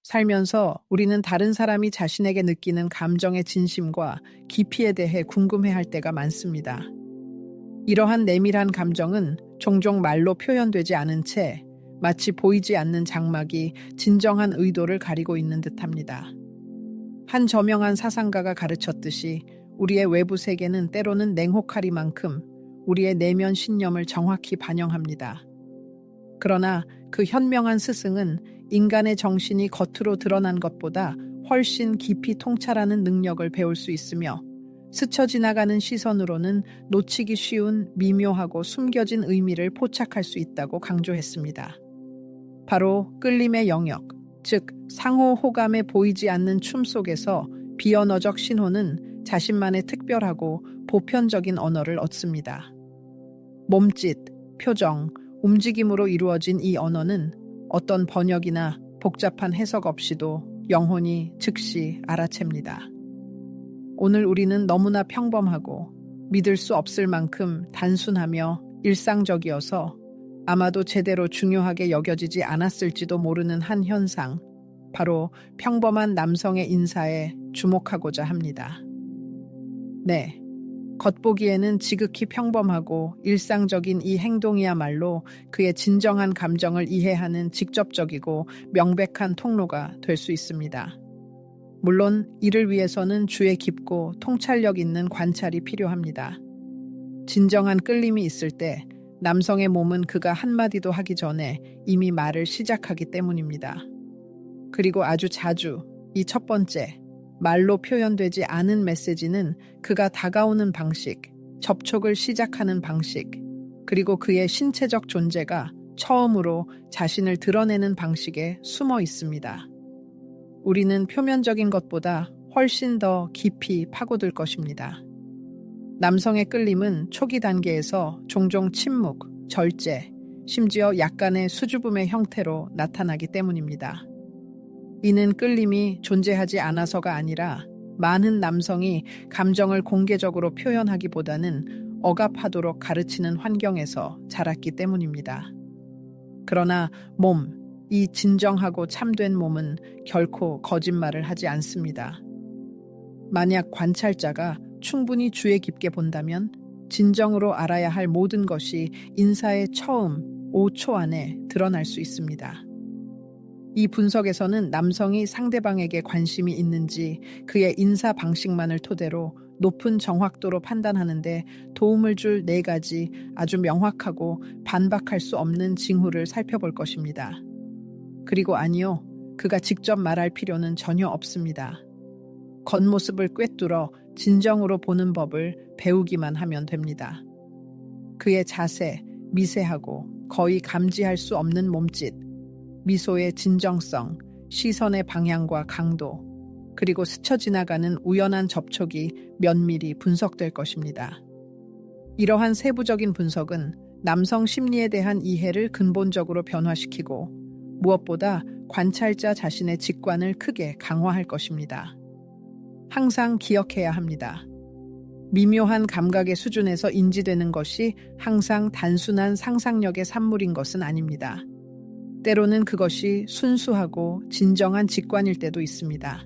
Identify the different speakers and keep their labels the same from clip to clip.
Speaker 1: 살면서 우리는 다른 사람이 자신에게 느끼는 감정의 진심과 깊이에 대해 궁금해할 때가 많습니다. 이러한 내밀한 감정은 종종 말로 표현되지 않은 채 마치 보이지 않는 장막이 진정한 의도를 가리고 있는 듯합니다. 한 저명한 사상가가 가르쳤듯이 우리의 외부 세계는 때로는 냉혹하리만큼 우리의 내면 신념을 정확히 반영합니다. 그러나 그 현명한 스승은 인간의 정신이 겉으로 드러난 것보다 훨씬 깊이 통찰하는 능력을 배울 수 있으며 스쳐 지나가는 시선으로는 놓치기 쉬운 미묘하고 숨겨진 의미를 포착할 수 있다고 강조했습니다. 바로 끌림의 영역, 즉 상호 호감에 보이지 않는 춤 속에서 비언어적 신호는 자신만의 특별하고 보편적인 언어를 얻습니다. 몸짓, 표정, 움직임으로 이루어진 이 언어는 어떤 번역이나 복잡한 해석 없이도 영혼이 즉시 알아챕니다. 오늘 우리는 너무나 평범하고 믿을 수 없을 만큼 단순하며 일상적이어서 아마도 제대로 중요하게 여겨지지 않았을지도 모르는 한 현상, 바로 평범한 남성의 인사에 주목하고자 합니다. 네, 겉보기에는 지극히 평범하고 일상적인 이 행동이야말로 그의 진정한 감정을 이해하는 직접적이고 명백한 통로가 될 수 있습니다. 물론 이를 위해서는 주의 깊고 통찰력 있는 관찰이 필요합니다. 진정한 끌림이 있을 때 남성의 몸은 그가 한마디도 하기 전에 이미 말을 시작하기 때문입니다. 그리고 아주 자주 이 첫 번째, 말로 표현되지 않은 메시지는 그가 다가오는 방식, 접촉을 시작하는 방식, 그리고 그의 신체적 존재가 처음으로 자신을 드러내는 방식에 숨어 있습니다. 우리는 표면적인 것보다 훨씬 더 깊이 파고들 것입니다. 남성의 끌림은 초기 단계에서 종종 침묵, 절제, 심지어 약간의 수줍음의 형태로 나타나기 때문입니다. 이는 끌림이 존재하지 않아서가 아니라 많은 남성이 감정을 공개적으로 표현하기보다는 억압하도록 가르치는 환경에서 자랐기 때문입니다. 그러나 이 진정하고 참된 몸은 결코 거짓말을 하지 않습니다. 만약 관찰자가 충분히 주의 깊게 본다면 진정으로 알아야 할 모든 것이 인사의 처음 5초 안에 드러날 수 있습니다. 이 분석에서는 남성이 상대방에게 관심이 있는지 그의 인사 방식만을 토대로 높은 정확도로 판단하는데 도움을 줄 4가지 아주 명확하고 반박할 수 없는 징후를 살펴볼 것입니다. 그리고 아니요, 그가 직접 말할 필요는 전혀 없습니다. 겉모습을 꿰뚫어 진정으로 보는 법을 배우기만 하면 됩니다. 그의 자세, 미세하고 거의 감지할 수 없는 몸짓, 미소의 진정성, 시선의 방향과 강도, 그리고 스쳐 지나가는 우연한 접촉이 면밀히 분석될 것입니다. 이러한 세부적인 분석은 남성 심리에 대한 이해를 근본적으로 변화시키고 무엇보다 관찰자 자신의 직관을 크게 강화할 것입니다. 항상 기억해야 합니다. 미묘한 감각의 수준에서 인지되는 것이 항상 단순한 상상력의 산물인 것은 아닙니다. 때로는 그것이 순수하고 진정한 직관일 때도 있습니다.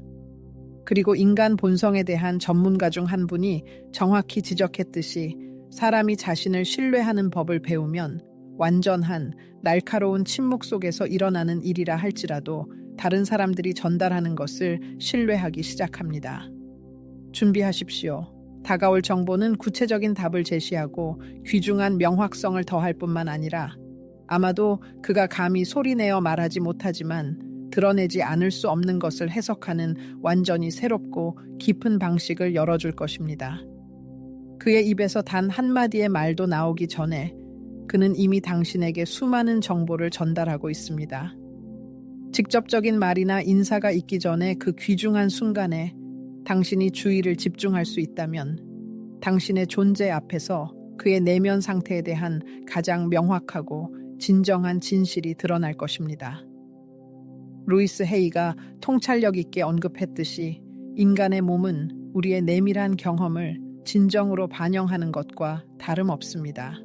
Speaker 1: 그리고 인간 본성에 대한 전문가 중 한 분이 정확히 지적했듯이 사람이 자신을 신뢰하는 법을 배우면 완전한 날카로운 침묵 속에서 일어나는 일이라 할지라도 다른 사람들이 전달하는 것을 신뢰하기 시작합니다. 준비하십시오. 다가올 정보는 구체적인 답을 제시하고 귀중한 명확성을 더할 뿐만 아니라 아마도 그가 감히 소리내어 말하지 못하지만 드러내지 않을 수 없는 것을 해석하는 완전히 새롭고 깊은 방식을 열어줄 것입니다. 그의 입에서 단 한마디의 말도 나오기 전에 그는 이미 당신에게 수많은 정보를 전달하고 있습니다. 직접적인 말이나 인사가 있기 전에 그 귀중한 순간에 당신이 주의를 집중할 수 있다면 당신의 존재 앞에서 그의 내면 상태에 대한 가장 명확하고 진정한 진실이 드러날 것입니다. 루이스 헤이가 통찰력 있게 언급했듯이 인간의 몸은 우리의 내밀한 경험을 진정으로 반영하는 것과 다름없습니다.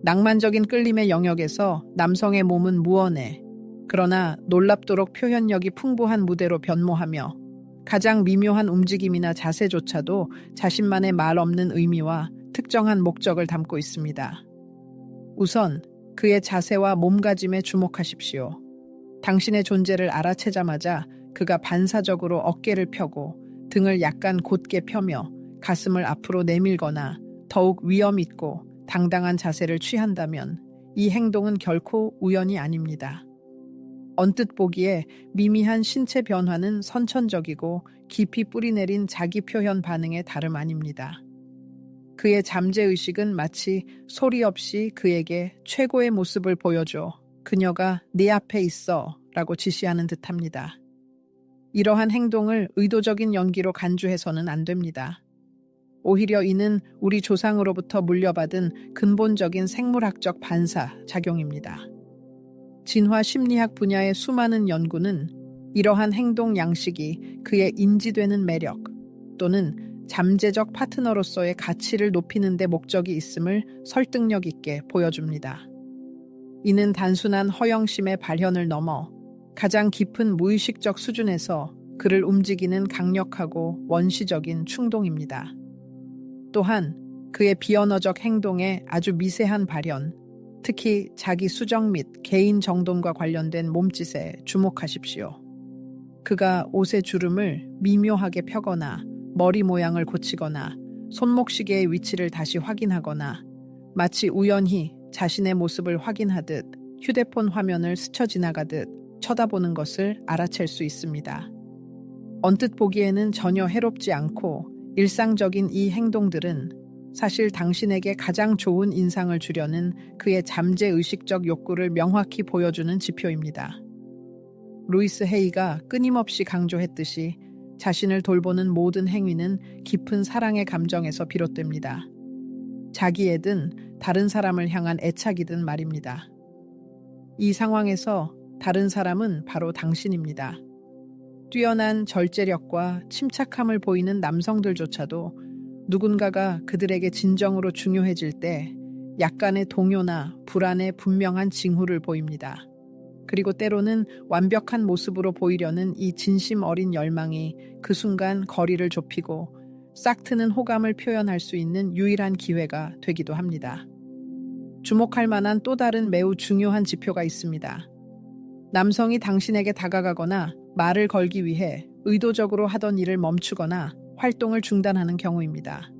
Speaker 1: 낭만적인 끌림의 영역에서 남성의 몸은 무언에, 그러나 놀랍도록 표현력이 풍부한 무대로 변모하며 가장 미묘한 움직임이나 자세조차도 자신만의 말 없는 의미와 특정한 목적을 담고 있습니다. 우선 그의 자세와 몸가짐에 주목하십시오. 당신의 존재를 알아채자마자 그가 반사적으로 어깨를 펴고 등을 약간 곧게 펴며 가슴을 앞으로 내밀거나 더욱 위험 있고 당당한 자세를 취한다면 이 행동은 결코 우연이 아닙니다. 언뜻 보기에 미미한 신체 변화는 선천적이고 깊이 뿌리내린 자기 표현 반응의 다름 아닙니다. 그의 잠재의식은 마치 소리 없이 그에게 최고의 모습을 보여줘. 그녀가 네 앞에 있어 라고 지시하는 듯합니다. 이러한 행동을 의도적인 연기로 간주해서는 안 됩니다. 오히려 이는 우리 조상으로부터 물려받은 근본적인 생물학적 반사 작용입니다. 진화 심리학 분야의 수많은 연구는 이러한 행동 양식이 그의 인지되는 매력 또는 잠재적 파트너로서의 가치를 높이는 데 목적이 있음을 설득력 있게 보여줍니다. 이는 단순한 허영심의 발현을 넘어 가장 깊은 무의식적 수준에서 그를 움직이는 강력하고 원시적인 충동입니다. 또한 그의 비언어적 행동의 아주 미세한 발현, 특히 자기 수정 및 개인 정돈과 관련된 몸짓에 주목하십시오. 그가 옷의 주름을 미묘하게 펴거나 머리 모양을 고치거나 손목시계의 위치를 다시 확인하거나 마치 우연히 자신의 모습을 확인하듯 휴대폰 화면을 스쳐 지나가듯 쳐다보는 것을 알아챌 수 있습니다. 언뜻 보기에는 전혀 해롭지 않고 일상적인 이 행동들은 사실 당신에게 가장 좋은 인상을 주려는 그의 잠재의식적 욕구를 명확히 보여주는 지표입니다. 루이스 헤이가 끊임없이 강조했듯이 자신을 돌보는 모든 행위는 깊은 사랑의 감정에서 비롯됩니다. 자기애든 다른 사람을 향한 애착이든 말입니다. 이 상황에서 다른 사람은 바로 당신입니다. 뛰어난 절제력과 침착함을 보이는 남성들조차도 누군가가 그들에게 진정으로 중요해질 때 약간의 동요나 불안의 분명한 징후를 보입니다. 그리고 때로는 완벽한 모습으로 보이려는 이 진심 어린 열망이 그 순간 거리를 좁히고 싹트는 호감을 표현할 수 있는 유일한 기회가 되기도 합니다. 주목할 만한 또 다른 매우 중요한 지표가 있습니다. 남성이 당신에게 다가가거나 말을 걸기 위해 의도적으로 하던 일을 멈추거나 활동을 중단하는 경우입니다.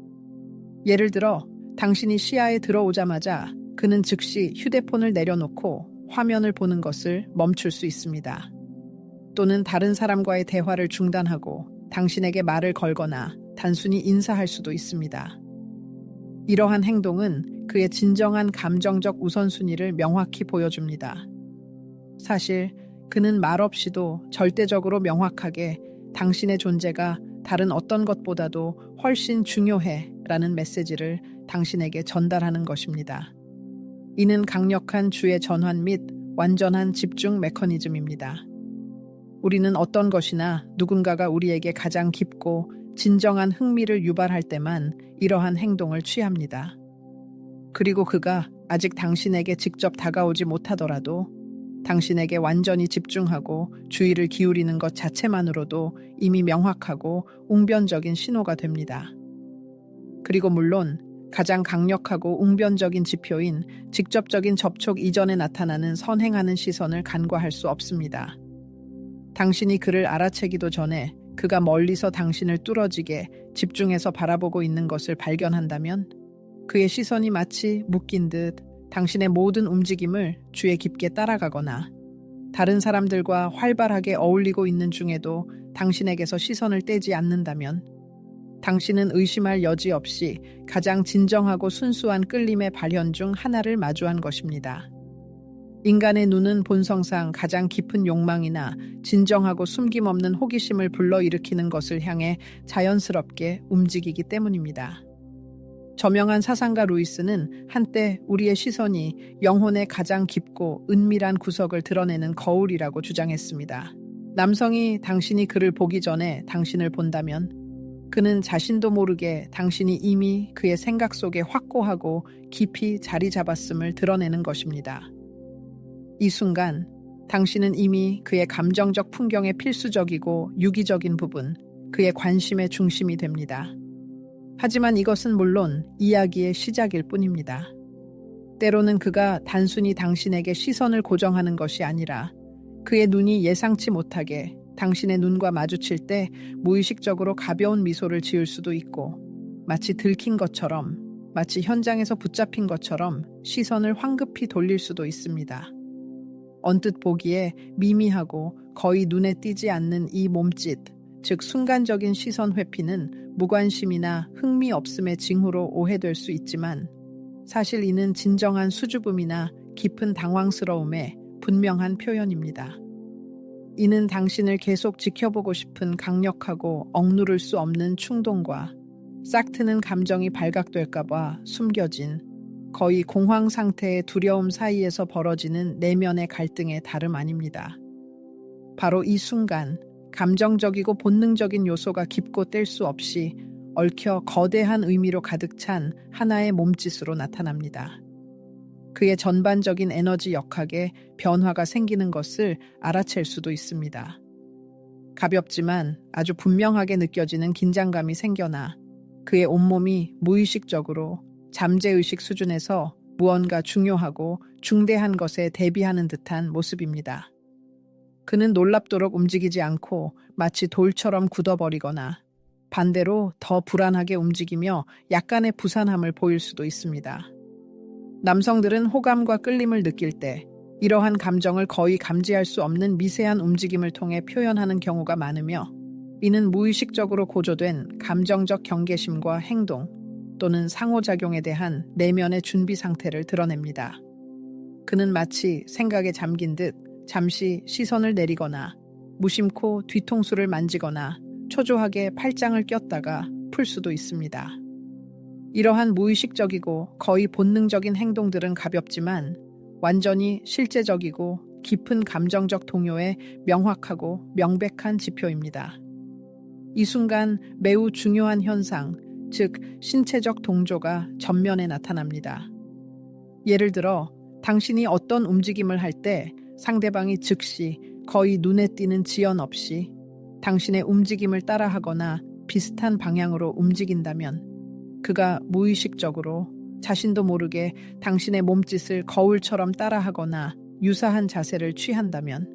Speaker 1: 예를 들어 당신이 시야에 들어오자마자 그는 즉시 휴대폰을 내려놓고 화면을 보는 것을 멈출 수 있습니다. 또는 다른 사람과의 대화를 중단하고 당신에게 말을 걸거나 단순히 인사할 수도 있습니다. 이러한 행동은 그의 진정한 감정적 우선순위를 명확히 보여줍니다. 사실 그는 말없이도 절대적으로 명확하게 당신의 존재가 다른 어떤 것보다도 훨씬 중요해 라는 메시지를 당신에게 전달하는 것입니다. 이는 강력한 주의 전환 및 완전한 집중 메커니즘입니다. 우리는 어떤 것이나 누군가가 우리에게 가장 깊고 진정한 흥미를 유발할 때만 이러한 행동을 취합니다. 그리고 그가 아직 당신에게 직접 다가오지 못하더라도 당신에게 완전히 집중하고 주의를 기울이는 것 자체만으로도 이미 명확하고 웅변적인 신호가 됩니다. 그리고 물론 가장 강력하고 웅변적인 지표인 직접적인 접촉 이전에 나타나는 선행하는 시선을 간과할 수 없습니다. 당신이 그를 알아채기도 전에 그가 멀리서 당신을 뚫어지게 집중해서 바라보고 있는 것을 발견한다면 그의 시선이 마치 묶인 듯 당신의 모든 움직임을 주에 깊게 따라가거나 다른 사람들과 활발하게 어울리고 있는 중에도 당신에게서 시선을 떼지 않는다면 당신은 의심할 여지 없이 가장 진정하고 순수한 끌림의 발현 중 하나를 마주한 것입니다. 인간의 눈은 본성상 가장 깊은 욕망이나 진정하고 숨김없는 호기심을 불러일으키는 것을 향해 자연스럽게 움직이기 때문입니다. 저명한 사상가 루이스는 한때 우리의 시선이 영혼의 가장 깊고 은밀한 구석을 드러내는 거울이라고 주장했습니다. 남성이 당신이 그를 보기 전에 당신을 본다면 그는 자신도 모르게 당신이 이미 그의 생각 속에 확고하고 깊이 자리 잡았음을 드러내는 것입니다. 이 순간 당신은 이미 그의 감정적 풍경의 필수적이고 유기적인 부분, 그의 관심의 중심이 됩니다. 하지만 이것은 물론 이야기의 시작일 뿐입니다. 때로는 그가 단순히 당신에게 시선을 고정하는 것이 아니라 그의 눈이 예상치 못하게 당신의 눈과 마주칠 때 무의식적으로 가벼운 미소를 지을 수도 있고, 마치 들킨 것처럼, 마치 현장에서 붙잡힌 것처럼 시선을 황급히 돌릴 수도 있습니다. 언뜻 보기에 미미하고 거의 눈에 띄지 않는 이 몸짓, 즉 순간적인 시선 회피는 무관심이나 흥미 없음의 징후로 오해될 수 있지만, 사실 이는 진정한 수줍음이나 깊은 당황스러움의 분명한 표현입니다. 이는 당신을 계속 지켜보고 싶은 강력하고 억누를 수 없는 충동과 싹트는 감정이 발각될까봐 숨겨진, 거의 공황 상태의 두려움 사이에서 벌어지는 내면의 갈등의 다름 아닙니다. 바로 이 순간, 감정적이고 본능적인 요소가 깊고 뗄 수 없이 얽혀 거대한 의미로 가득 찬 하나의 몸짓으로 나타납니다. 그의 전반적인 에너지 역학에 변화가 생기는 것을 알아챌 수도 있습니다. 가볍지만 아주 분명하게 느껴지는 긴장감이 생겨나 그의 온몸이 무의식적으로 잠재의식 수준에서 무언가 중요하고 중대한 것에 대비하는 듯한 모습입니다. 그는 놀랍도록 움직이지 않고 마치 돌처럼 굳어버리거나 반대로 더 불안하게 움직이며 약간의 부산함을 보일 수도 있습니다. 남성들은 호감과 끌림을 느낄 때 이러한 감정을 거의 감지할 수 없는 미세한 움직임을 통해 표현하는 경우가 많으며, 이는 무의식적으로 고조된 감정적 경계심과 행동 또는 상호작용에 대한 내면의 준비 상태를 드러냅니다. 그는 마치 생각에 잠긴 듯 잠시 시선을 내리거나 무심코 뒤통수를 만지거나 초조하게 팔짱을 꼈다가 풀 수도 있습니다. 이러한 무의식적이고 거의 본능적인 행동들은 가볍지만 완전히 실제적이고 깊은 감정적 동요의 명확하고 명백한 지표입니다. 이 순간 매우 중요한 현상, 즉 신체적 동조가 전면에 나타납니다. 예를 들어 당신이 어떤 움직임을 할 때 상대방이 즉시 거의 눈에 띄는 지연 없이 당신의 움직임을 따라하거나 비슷한 방향으로 움직인다면, 그가 무의식적으로 자신도 모르게 당신의 몸짓을 거울처럼 따라하거나 유사한 자세를 취한다면,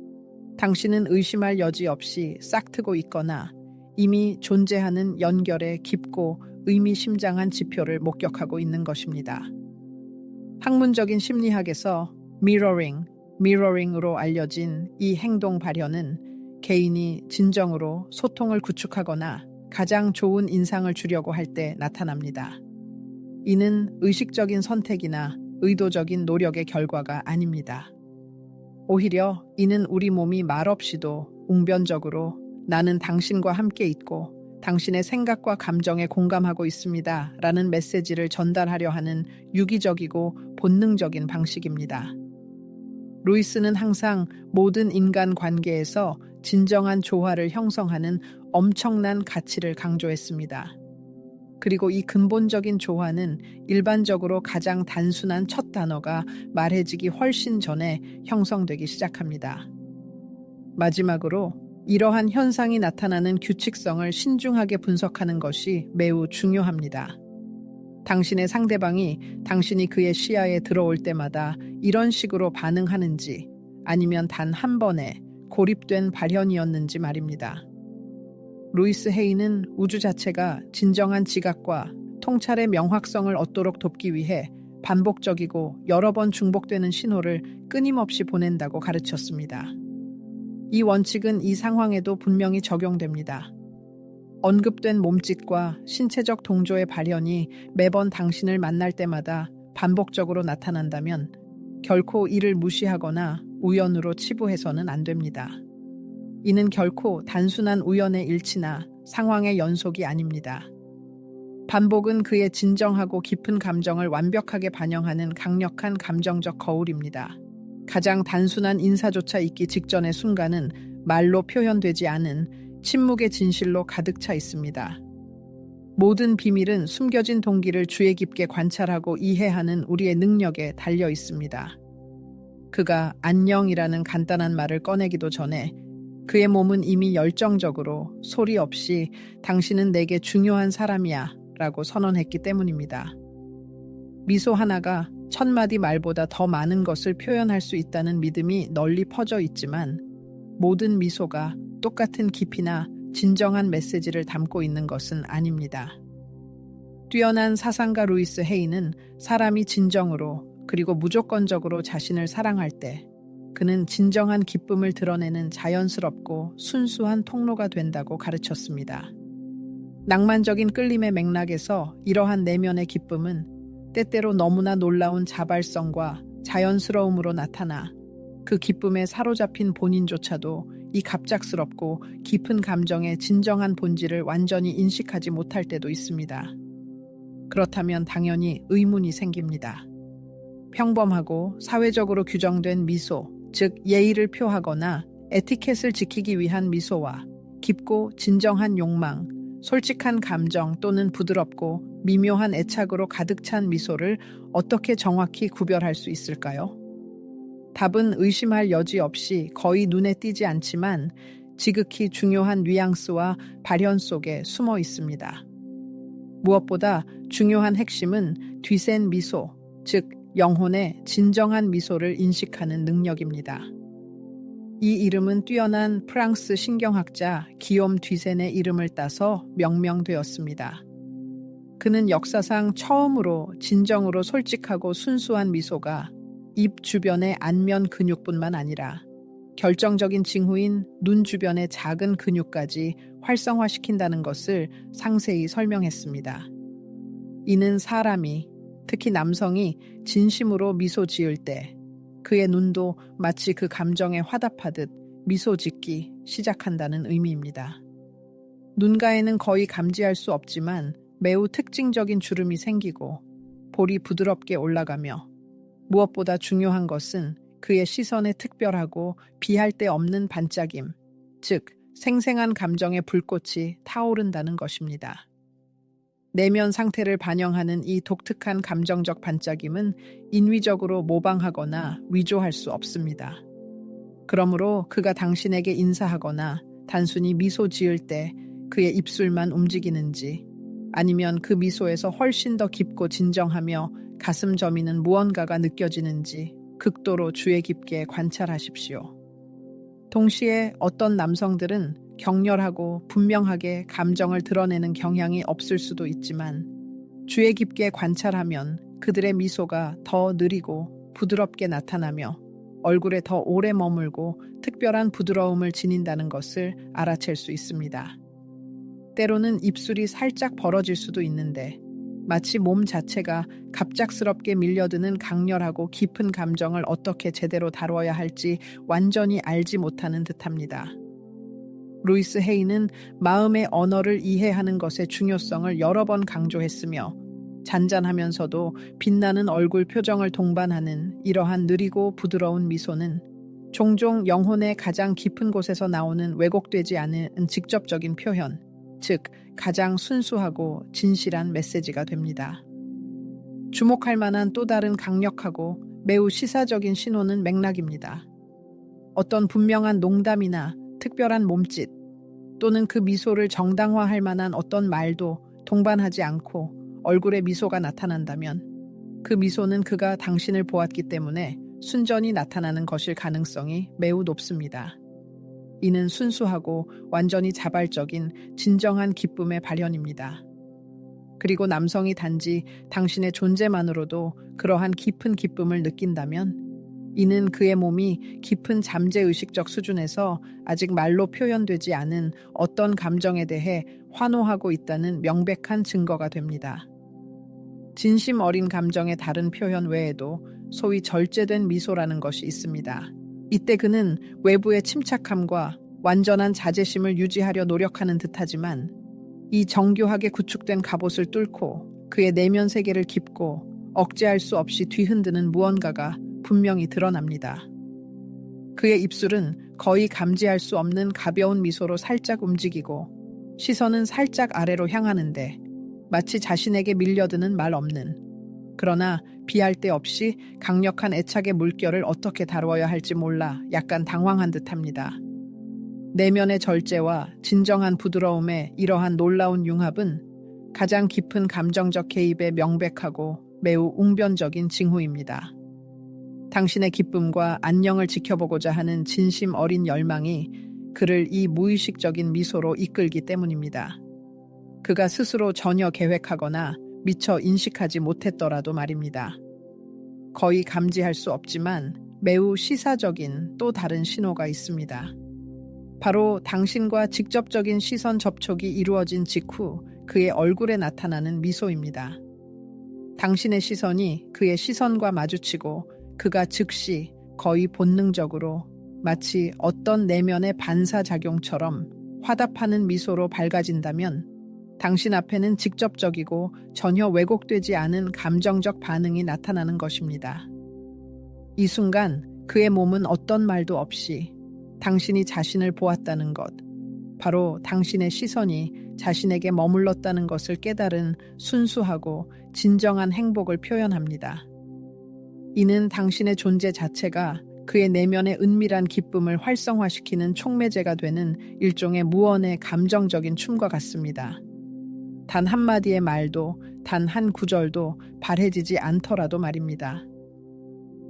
Speaker 1: 당신은 의심할 여지 없이 싹트고 있거나 이미 존재하는 연결의 깊고 의미심장한 지표를 목격하고 있는 것입니다. 학문적인 심리학에서 미러링으로 알려진 이 행동 발현은 개인이 진정으로 소통을 구축하거나 가장 좋은 인상을 주려고 할 때 나타납니다. 이는 의식적인 선택이나 의도적인 노력의 결과가 아닙니다. 오히려 이는 우리 몸이 말없이도 웅변적으로 나는 당신과 함께 있고 당신의 생각과 감정에 공감하고 있습니다 라는 메시지를 전달하려 하는 유기적이고 본능적인 방식입니다. 루이스는 항상 모든 인간 관계에서 진정한 조화를 형성하는 엄청난 가치를 강조했습니다. 그리고 이 근본적인 조화는 일반적으로 가장 단순한 첫 단어가 말해지기 훨씬 전에 형성되기 시작합니다. 마지막으로 이러한 현상이 나타나는 규칙성을 신중하게 분석하는 것이 매우 중요합니다. 당신의 상대방이 당신이 그의 시야에 들어올 때마다 이런 식으로 반응하는지, 아니면 단 한 번에 고립된 발현이었는지 말입니다. 루이스 헤이는 우주 자체가 진정한 지각과 통찰의 명확성을 얻도록 돕기 위해 반복적이고 여러 번 중복되는 신호를 끊임없이 보낸다고 가르쳤습니다. 이 원칙은 이 상황에도 분명히 적용됩니다. 언급된 몸짓과 신체적 동조의 발현이 매번 당신을 만날 때마다 반복적으로 나타난다면 결코 이를 무시하거나 우연으로 치부해서는 안 됩니다. 이는 결코 단순한 우연의 일치나 상황의 연속이 아닙니다. 반복은 그의 진정하고 깊은 감정을 완벽하게 반영하는 강력한 감정적 거울입니다. 가장 단순한 인사조차 있기 직전의 순간은 말로 표현되지 않은 침묵의 진실로 가득 차 있습니다. 모든 비밀은 숨겨진 동기를 주의 깊게 관찰하고 이해하는 우리의 능력에 달려 있습니다. 그가 안녕이라는 간단한 말을 꺼내기도 전에 그의 몸은 이미 열정적으로 소리 없이 당신은 내게 중요한 사람이야 라고 선언했기 때문입니다. 미소 하나가 1000마디 말보다 더 많은 것을 표현할 수 있다는 믿음이 널리 퍼져 있지만 모든 미소가 똑같은 깊이나 진정한 메시지를 담고 있는 것은 아닙니다. 뛰어난 사상가 루이스 헤이는 사람이 진정으로 그리고 무조건적으로 자신을 사랑할 때 그는 진정한 기쁨을 드러내는 자연스럽고 순수한 통로가 된다고 가르쳤습니다. 낭만적인 끌림의 맥락에서 이러한 내면의 기쁨은 때때로 너무나 놀라운 자발성과 자연스러움으로 나타나 그 기쁨에 사로잡힌 본인조차도 이 갑작스럽고 깊은 감정의 진정한 본질을 완전히 인식하지 못할 때도 있습니다. 그렇다면 당연히 의문이 생깁니다. 평범하고 사회적으로 규정된 미소, 즉 예의를 표하거나 에티켓을 지키기 위한 미소와 깊고 진정한 욕망, 솔직한 감정 또는 부드럽고 미묘한 애착으로 가득 찬 미소를 어떻게 정확히 구별할 수 있을까요? 답은 의심할 여지 없이 거의 눈에 띄지 않지만 지극히 중요한 뉘앙스와 발현 속에 숨어 있습니다. 무엇보다 중요한 핵심은 뒤센 미소, 즉 영혼의 진정한 미소를 인식하는 능력입니다. 이 이름은 뛰어난 프랑스 신경학자 기욤 뒤센의 이름을 따서 명명되었습니다. 그는 역사상 처음으로 진정으로 솔직하고 순수한 미소가 입 주변의 안면 근육뿐만 아니라 결정적인 징후인 눈 주변의 작은 근육까지 활성화시킨다는 것을 상세히 설명했습니다. 이는 사람이, 특히 남성이 진심으로 미소 지을 때 그의 눈도 마치 그 감정에 화답하듯 미소 짓기 시작한다는 의미입니다. 눈가에는 거의 감지할 수 없지만 매우 특징적인 주름이 생기고 볼이 부드럽게 올라가며 무엇보다 중요한 것은 그의 시선의 특별하고 비할 데 없는 반짝임, 즉 생생한 감정의 불꽃이 타오른다는 것입니다. 내면 상태를 반영하는 이 독특한 감정적 반짝임은 인위적으로 모방하거나 위조할 수 없습니다. 그러므로 그가 당신에게 인사하거나 단순히 미소 지을 때 그의 입술만 움직이는지 아니면 그 미소에서 훨씬 더 깊고 진정하며 가슴 저미는 무언가가 느껴지는지 극도로 주의 깊게 관찰하십시오. 동시에 어떤 남성들은 격렬하고 분명하게 감정을 드러내는 경향이 없을 수도 있지만 주의 깊게 관찰하면 그들의 미소가 더 느리고 부드럽게 나타나며 얼굴에 더 오래 머물고 특별한 부드러움을 지닌다는 것을 알아챌 수 있습니다. 때로는 입술이 살짝 벌어질 수도 있는데 마치 몸 자체가 갑작스럽게 밀려드는 강렬하고 깊은 감정을 어떻게 제대로 다뤄야 할지 완전히 알지 못하는 듯합니다. 루이스 헤이는 마음의 언어를 이해하는 것의 중요성을 여러 번 강조했으며 잔잔하면서도 빛나는 얼굴 표정을 동반하는 이러한 느리고 부드러운 미소는 종종 영혼의 가장 깊은 곳에서 나오는 왜곡되지 않은 직접적인 표현, 즉 가장 순수하고 진실한 메시지가 됩니다. 주목할 만한 또 다른 강력하고 매우 시사적인 신호는 맥락입니다. 어떤 분명한 농담이나 특별한 몸짓 또는 그 미소를 정당화할 만한 어떤 말도 동반하지 않고 얼굴에 미소가 나타난다면 그 미소는 그가 당신을 보았기 때문에 순전히 나타나는 것일 가능성이 매우 높습니다. 이는 순수하고 완전히 자발적인 진정한 기쁨의 발현입니다. 그리고 남성이 단지 당신의 존재만으로도 그러한 깊은 기쁨을 느낀다면 이는 그의 몸이 깊은 잠재의식적 수준에서 아직 말로 표현되지 않은 어떤 감정에 대해 환호하고 있다는 명백한 증거가 됩니다. 진심 어린 감정의 다른 표현 외에도 소위 절제된 미소라는 것이 있습니다. 이때 그는 외부의 침착함과 완전한 자제심을 유지하려 노력하는 듯하지만 이 정교하게 구축된 갑옷을 뚫고 그의 내면 세계를 깊고 억제할 수 없이 뒤흔드는 무언가가 분명히 드러납니다. 그의 입술은 거의 감지할 수 없는 가벼운 미소로 살짝 움직이고 시선은 살짝 아래로 향하는데 마치 자신에게 밀려드는 말 없는, 그러나 비할 데 없이 강력한 애착의 물결을 어떻게 다루어야 할지 몰라 약간 당황한 듯합니다. 내면의 절제와 진정한 부드러움의 이러한 놀라운 융합은 가장 깊은 감정적 개입의 명백하고 매우 웅변적인 징후입니다. 당신의 기쁨과 안녕을 지켜보고자 하는 진심 어린 열망이 그를 이 무의식적인 미소로 이끌기 때문입니다. 그가 스스로 전혀 계획하거나 미처 인식하지 못했더라도 말입니다. 거의 감지할 수 없지만 매우 시사적인 또 다른 신호가 있습니다. 바로 당신과 직접적인 시선 접촉이 이루어진 직후 그의 얼굴에 나타나는 미소입니다. 당신의 시선이 그의 시선과 마주치고 그가 즉시 거의 본능적으로 마치 어떤 내면의 반사작용처럼 화답하는 미소로 밝아진다면 당신 앞에는 직접적이고 전혀 왜곡되지 않은 감정적 반응이 나타나는 것입니다. 이 순간 그의 몸은 어떤 말도 없이 당신이 자신을 보았다는 것, 바로 당신의 시선이 자신에게 머물렀다는 것을 깨달은 순수하고 진정한 행복을 표현합니다. 이는 당신의 존재 자체가 그의 내면의 은밀한 기쁨을 활성화시키는 촉매제가 되는 일종의 무언의 감정적인 춤과 같습니다. 단 한마디의 말도, 단 한 구절도 바래지지 않더라도 말입니다.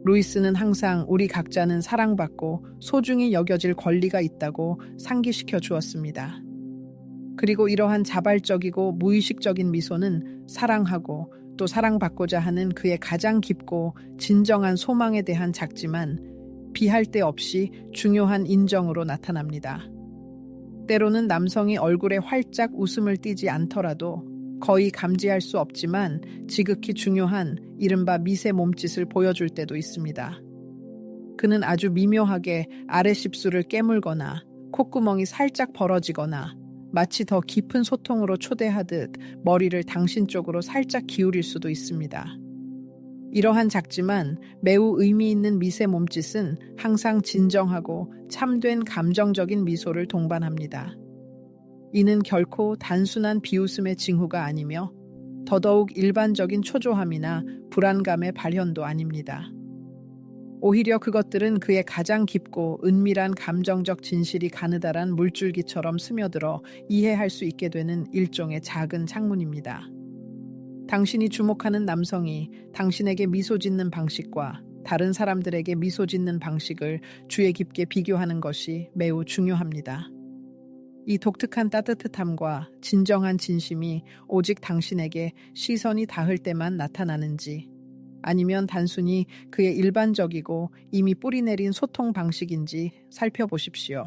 Speaker 1: 루이스는 항상 우리 각자는 사랑받고 소중히 여겨질 권리가 있다고 상기시켜 주었습니다. 그리고 이러한 자발적이고 무의식적인 미소는 사랑하고 또 사랑받고자 하는 그의 가장 깊고 진정한 소망에 대한 작지만 비할 데 없이 중요한 인정으로 나타납니다. 때로는 남성이 얼굴에 활짝 웃음을 띠지 않더라도 거의 감지할 수 없지만 지극히 중요한 이른바 미세 몸짓을 보여줄 때도 있습니다. 그는 아주 미묘하게 아랫입술을 깨물거나 콧구멍이 살짝 벌어지거나 마치 더 깊은 소통으로 초대하듯 머리를 당신 쪽으로 살짝 기울일 수도 있습니다. 이러한 작지만 매우 의미 있는 미세 몸짓은 항상 진정하고 참된 감정적인 미소를 동반합니다. 이는 결코 단순한 비웃음의 징후가 아니며 더더욱 일반적인 초조함이나 불안감의 발현도 아닙니다. 오히려 그것들은 그의 가장 깊고 은밀한 감정적 진실이 가느다란 물줄기처럼 스며들어 이해할 수 있게 되는 일종의 작은 창문입니다. 당신이 주목하는 남성이 당신에게 미소 짓는 방식과 다른 사람들에게 미소 짓는 방식을 주의 깊게 비교하는 것이 매우 중요합니다. 이 독특한 따뜻함과 진정한 진심이 오직 당신에게 시선이 닿을 때만 나타나는지 아니면 단순히 그의 일반적이고 이미 뿌리내린 소통 방식인지 살펴보십시오.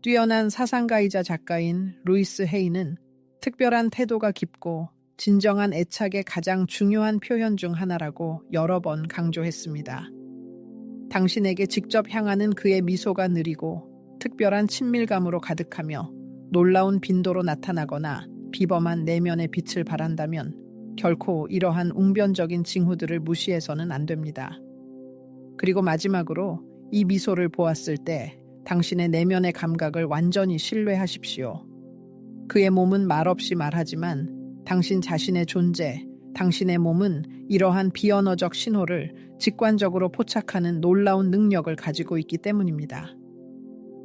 Speaker 1: 뛰어난 사상가이자 작가인 루이스 헤이는 특별한 태도가 깊고 진정한 애착의 가장 중요한 표현 중 하나라고 여러 번 강조했습니다. 당신에게 직접 향하는 그의 미소가 느리고 특별한 친밀감으로 가득하며 놀라운 빈도로 나타나거나 비범한 내면의 빛을 발한다면 결코 이러한 웅변적인 징후들을 무시해서는 안 됩니다. 그리고 마지막으로 이 미소를 보았을 때 당신의 내면의 감각을 완전히 신뢰하십시오. 그의 몸은 말없이 말하지만 당신 자신의 존재, 당신의 몸은 이러한 비언어적 신호를 직관적으로 포착하는 놀라운 능력을 가지고 있기 때문입니다.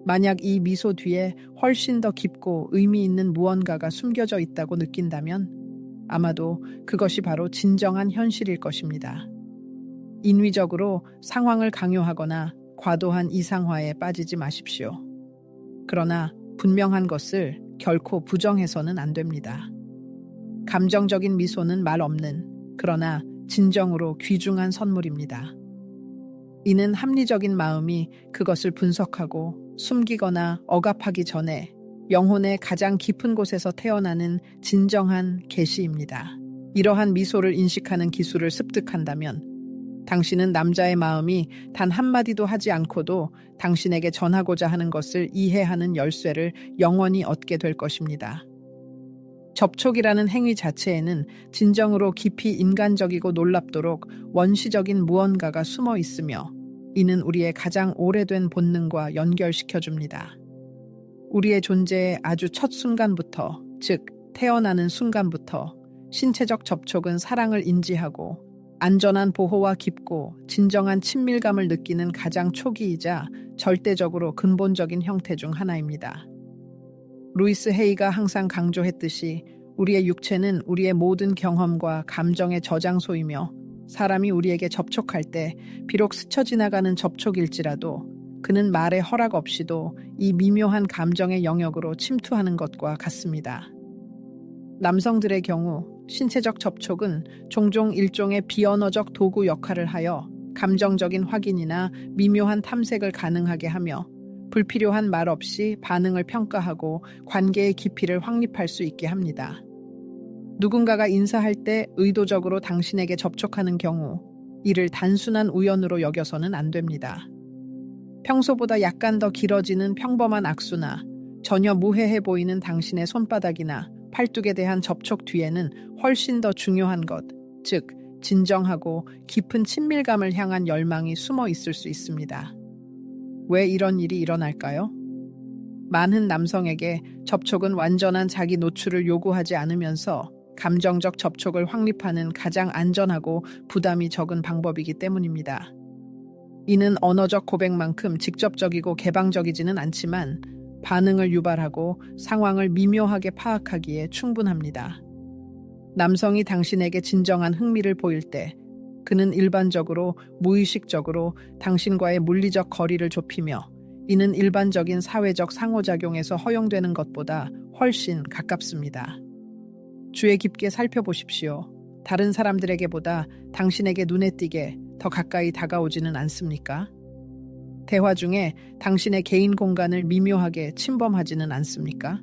Speaker 1: 만약 이 미소 뒤에 훨씬 더 깊고 의미 있는 무언가가 숨겨져 있다고 느낀다면 아마도 그것이 바로 진정한 현실일 것입니다. 인위적으로 상황을 강요하거나 과도한 이상화에 빠지지 마십시오. 그러나 분명한 것을 결코 부정해서는 안 됩니다. 감정적인 미소는 말 없는, 그러나 진정으로 귀중한 선물입니다. 이는 합리적인 마음이 그것을 분석하고 숨기거나 억압하기 전에 영혼의 가장 깊은 곳에서 태어나는 진정한 계시입니다. 이러한 미소를 인식하는 기술을 습득한다면 당신은 남자의 마음이 단 한마디도 하지 않고도 당신에게 전하고자 하는 것을 이해하는 열쇠를 영원히 얻게 될 것입니다. 접촉이라는 행위 자체에는 진정으로 깊이 인간적이고 놀랍도록 원시적인 무언가가 숨어 있으며 이는 우리의 가장 오래된 본능과 연결시켜줍니다. 우리의 존재의 아주 첫 순간부터, 즉 태어나는 순간부터 신체적 접촉은 사랑을 인지하고 안전한 보호와 깊고 진정한 친밀감을 느끼는 가장 초기이자 절대적으로 근본적인 형태 중 하나입니다. 루이스 헤이가 항상 강조했듯이 우리의 육체는 우리의 모든 경험과 감정의 저장소이며 사람이 우리에게 접촉할 때 비록 스쳐 지나가는 접촉일지라도 그는 말의 허락 없이도 이 미묘한 감정의 영역으로 침투하는 것과 같습니다. 남성들의 경우 신체적 접촉은 종종 일종의 비언어적 도구 역할을 하여 감정적인 확인이나 미묘한 탐색을 가능하게 하며 불필요한 말 없이 반응을 평가하고 관계의 깊이를 확립할 수 있게 합니다. 누군가가 인사할 때 의도적으로 당신에게 접촉하는 경우 이를 단순한 우연으로 여겨서는 안 됩니다. 평소보다 약간 더 길어지는 평범한 악수나 전혀 무해해 보이는 당신의 손바닥이나 팔뚝에 대한 접촉 뒤에는 훨씬 더 중요한 것, 즉 진정하고 깊은 친밀감을 향한 열망이 숨어 있을 수 있습니다. 왜 이런 일이 일어날까요? 많은 남성에게 접촉은 완전한 자기 노출을 요구하지 않으면서 감정적 접촉을 확립하는 가장 안전하고 부담이 적은 방법이기 때문입니다. 이는 언어적 고백만큼 직접적이고 개방적이지는 않지만 반응을 유발하고 상황을 미묘하게 파악하기에 충분합니다. 남성이 당신에게 진정한 흥미를 보일 때 그는 일반적으로 무의식적으로 당신과의 물리적 거리를 좁히며 이는 일반적인 사회적 상호작용에서 허용되는 것보다 훨씬 가깝습니다. 주의 깊게 살펴보십시오. 다른 사람들에게보다 당신에게 눈에 띄게 더 가까이 다가오지는 않습니까? 대화 중에 당신의 개인 공간을 미묘하게 침범하지는 않습니까?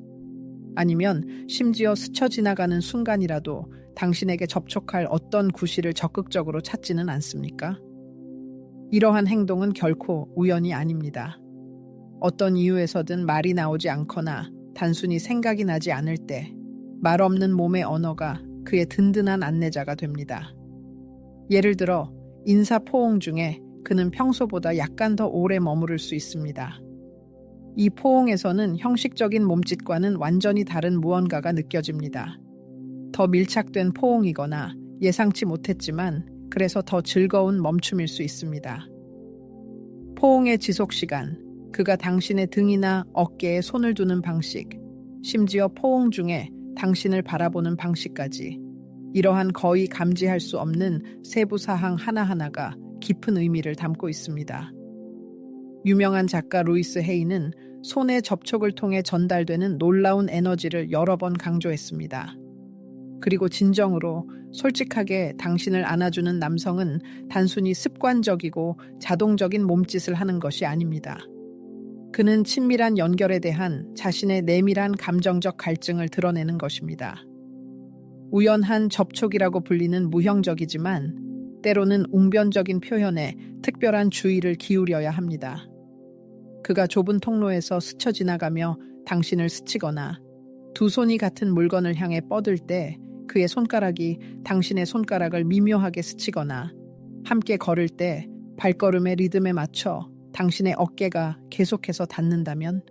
Speaker 1: 아니면 심지어 스쳐 지나가는 순간이라도 당신에게 접촉할 어떤 구실을 적극적으로 찾지는 않습니까? 이러한 행동은 결코 우연이 아닙니다. 어떤 이유에서든 말이 나오지 않거나 단순히 생각이 나지 않을 때 말 없는 몸의 언어가 그의 든든한 안내자가 됩니다. 예를 들어 인사 포옹 중에 그는 평소보다 약간 더 오래 머무를 수 있습니다. 이 포옹에서는 형식적인 몸짓과는 완전히 다른 무언가가 느껴집니다. 더 밀착된 포옹이거나 예상치 못했지만 그래서 더 즐거운 멈춤일 수 있습니다. 포옹의 지속 시간, 그가 당신의 등이나 어깨에 손을 두는 방식, 심지어 포옹 중에 당신을 바라보는 방식까지 이러한 거의 감지할 수 없는 세부 사항 하나하나가 깊은 의미를 담고 있습니다. 유명한 작가 루이스 헤이는 손의 접촉을 통해 전달되는 놀라운 에너지를 여러 번 강조했습니다. 그리고 진정으로 솔직하게 당신을 안아주는 남성은 단순히 습관적이고 자동적인 몸짓을 하는 것이 아닙니다. 그는 친밀한 연결에 대한 자신의 내밀한 감정적 갈증을 드러내는 것입니다. 우연한 접촉이라고 불리는 무형적이지만 때로는 웅변적인 표현에 특별한 주의를 기울여야 합니다. 그가 좁은 통로에서 스쳐 지나가며 당신을 스치거나 두 손이 같은 물건을 향해 뻗을 때 그의 손가락이 당신의 손가락을 미묘하게 스치거나 함께 걸을 때 발걸음의 리듬에 맞춰 당신의 어깨가 계속해서 닿는다면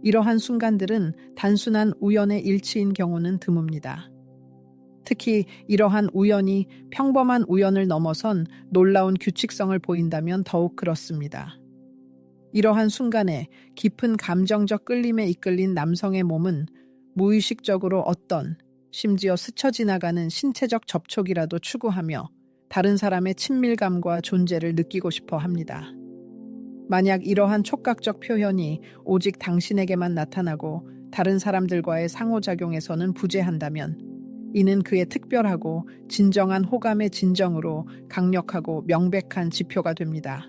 Speaker 1: 이러한 순간들은 단순한 우연의 일치인 경우는 드뭅니다. 특히 이러한 우연이 평범한 우연을 넘어선 놀라운 규칙성을 보인다면 더욱 그렇습니다. 이러한 순간에 깊은 감정적 끌림에 이끌린 남성의 몸은 무의식적으로 어떤, 심지어 스쳐 지나가는 신체적 접촉이라도 추구하며 다른 사람의 친밀감과 존재를 느끼고 싶어 합니다. 만약 이러한 촉각적 표현이 오직 당신에게만 나타나고 다른 사람들과의 상호작용에서는 부재한다면 이는 그의 특별하고 진정한 호감의 진정으로 강력하고 명백한 지표가 됩니다.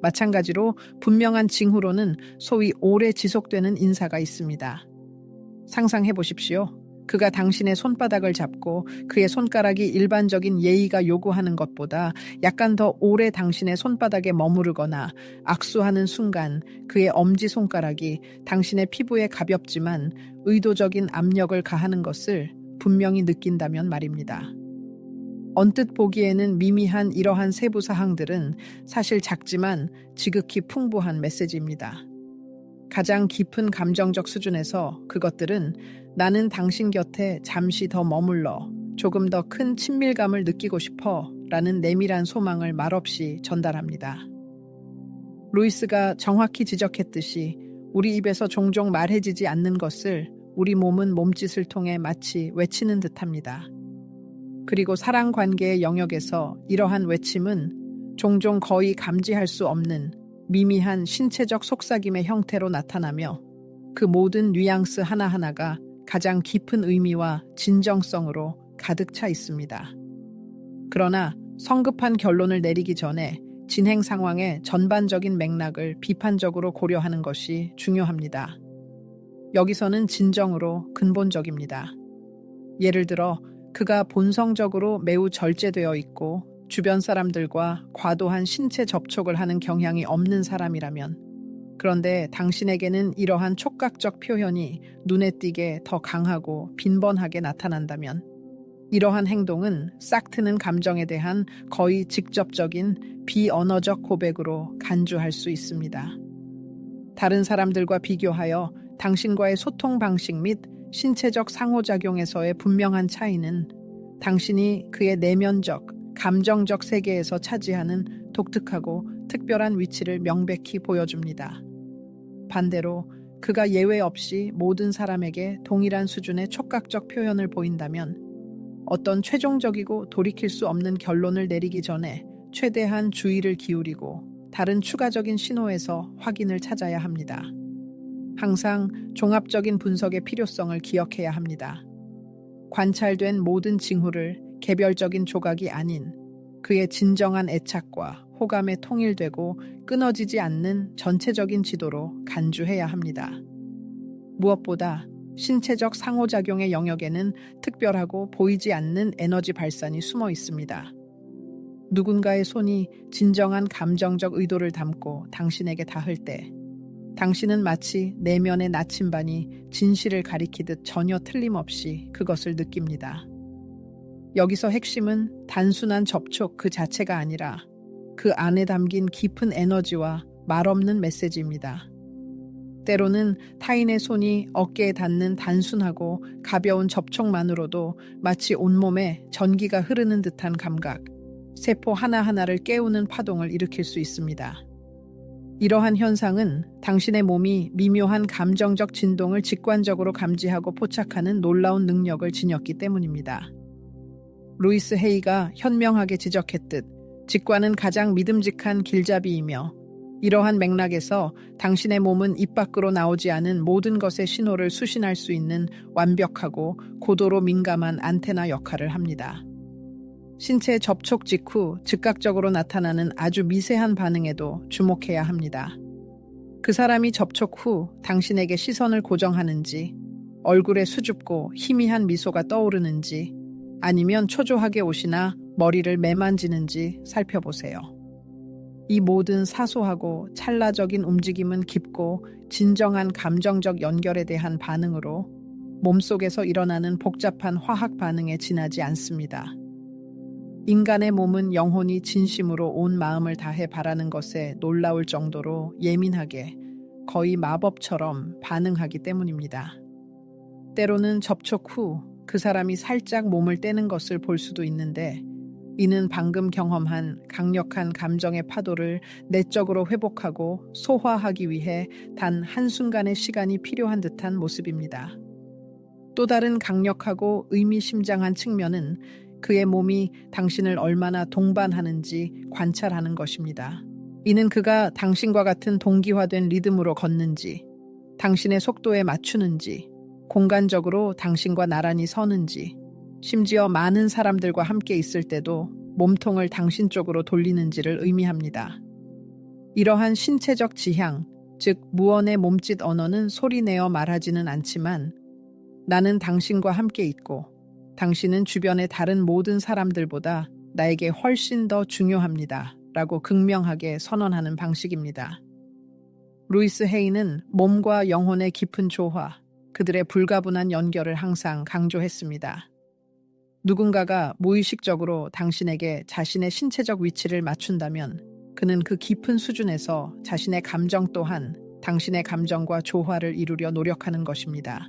Speaker 1: 마찬가지로 분명한 징후로는 소위 오래 지속되는 인사가 있습니다. 상상해 보십시오. 그가 당신의 손바닥을 잡고 그의 손가락이 일반적인 예의가 요구하는 것보다 약간 더 오래 당신의 손바닥에 머무르거나 악수하는 순간 그의 엄지손가락이 당신의 피부에 가볍지만 의도적인 압력을 가하는 것을 분명히 느낀다면 말입니다. 언뜻 보기에는 미미한 이러한 세부 사항들은 사실 작지만 지극히 풍부한 메시지입니다. 가장 깊은 감정적 수준에서 그것들은 나는 당신 곁에 잠시 더 머물러 조금 더 큰 친밀감을 느끼고 싶어 라는 내밀한 소망을 말없이 전달합니다. 루이스가 정확히 지적했듯이 우리 입에서 종종 말해지지 않는 것을 우리 몸은 몸짓을 통해 마치 외치는 듯합니다. 그리고 사랑 관계의 영역에서 이러한 외침은 종종 거의 감지할 수 없는 미미한 신체적 속삭임의 형태로 나타나며 그 모든 뉘앙스 하나하나가 가장 깊은 의미와 진정성으로 가득 차 있습니다. 그러나 성급한 결론을 내리기 전에 진행 상황의 전반적인 맥락을 비판적으로 고려하는 것이 중요합니다. 여기서는 진정으로 근본적입니다. 예를 들어 그가 본성적으로 매우 절제되어 있고 주변 사람들과 과도한 신체 접촉을 하는 경향이 없는 사람이라면, 그런데 당신에게는 이러한 촉각적 표현이 눈에 띄게 더 강하고 빈번하게 나타난다면 이러한 행동은 싹트는 감정에 대한 거의 직접적인 비언어적 고백으로 간주할 수 있습니다. 다른 사람들과 비교하여 당신과의 소통 방식 및 신체적 상호작용에서의 분명한 차이는 당신이 그의 내면적, 감정적 세계에서 차지하는 독특하고 특별한 위치를 명백히 보여줍니다. 반대로 그가 예외 없이 모든 사람에게 동일한 수준의 촉각적 표현을 보인다면 어떤 최종적이고 돌이킬 수 없는 결론을 내리기 전에 최대한 주의를 기울이고 다른 추가적인 신호에서 확인을 찾아야 합니다. 항상 종합적인 분석의 필요성을 기억해야 합니다. 관찰된 모든 징후를 개별적인 조각이 아닌 그의 진정한 애착과 호감에 통일되고 끊어지지 않는 전체적인 지도로 간주해야 합니다. 무엇보다 신체적 상호작용의 영역에는 특별하고 보이지 않는 에너지 발산이 숨어 있습니다. 누군가의 손이 진정한 감정적 의도를 담고 당신에게 닿을 때 당신은 마치 내면의 나침반이 진실을 가리키듯 전혀 틀림없이 그것을 느낍니다. 여기서 핵심은 단순한 접촉 그 자체가 아니라 그 안에 담긴 깊은 에너지와 말없는 메시지입니다. 때로는 타인의 손이 어깨에 닿는 단순하고 가벼운 접촉만으로도 마치 온몸에 전기가 흐르는 듯한 감각, 세포 하나하나를 깨우는 파동을 일으킬 수 있습니다. 이러한 현상은 당신의 몸이 미묘한 감정적 진동을 직관적으로 감지하고 포착하는 놀라운 능력을 지녔기 때문입니다. 루이스 헤이가 현명하게 지적했듯 직관은 가장 믿음직한 길잡이이며, 이러한 맥락에서 당신의 몸은 입 밖으로 나오지 않은 모든 것의 신호를 수신할 수 있는 완벽하고 고도로 민감한 안테나 역할을 합니다. 신체 접촉 직후 즉각적으로 나타나는 아주 미세한 반응에도 주목해야 합니다. 그 사람이 접촉 후 당신에게 시선을 고정하는지, 얼굴에 수줍고 희미한 미소가 떠오르는지, 아니면 초조하게 옷이나 머리를 매만지는지 살펴보세요. 이 모든 사소하고 찰나적인 움직임은 깊고 진정한 감정적 연결에 대한 반응으로 몸속에서 일어나는 복잡한 화학 반응에 지나지 않습니다. 인간의 몸은 영혼이 진심으로 온 마음을 다해 바라는 것에 놀라울 정도로 예민하게, 거의 마법처럼 반응하기 때문입니다. 때로는 접촉 후 그 사람이 살짝 몸을 떼는 것을 볼 수도 있는데, 이는 방금 경험한 강력한 감정의 파도를 내적으로 회복하고 소화하기 위해 단 한순간의 시간이 필요한 듯한 모습입니다. 또 다른 강력하고 의미심장한 측면은 그의 몸이 당신을 얼마나 동반하는지 관찰하는 것입니다. 이는 그가 당신과 같은 동기화된 리듬으로 걷는지, 당신의 속도에 맞추는지, 공간적으로 당신과 나란히 서는지, 심지어 많은 사람들과 함께 있을 때도 몸통을 당신 쪽으로 돌리는지를 의미합니다. 이러한 신체적 지향, 즉 무언의 몸짓 언어는 소리내어 말하지는 않지만, 나는 당신과 함께 있고 당신은 주변의 다른 모든 사람들보다 나에게 훨씬 더 중요합니다 라고 극명하게 선언하는 방식입니다. 루이스 헤이는 몸과 영혼의 깊은 조화, 그들의 불가분한 연결을 항상 강조했습니다. 누군가가 무의식적으로 당신에게 자신의 신체적 위치를 맞춘다면 그는 그 깊은 수준에서 자신의 감정 또한 당신의 감정과 조화를 이루려 노력하는 것입니다.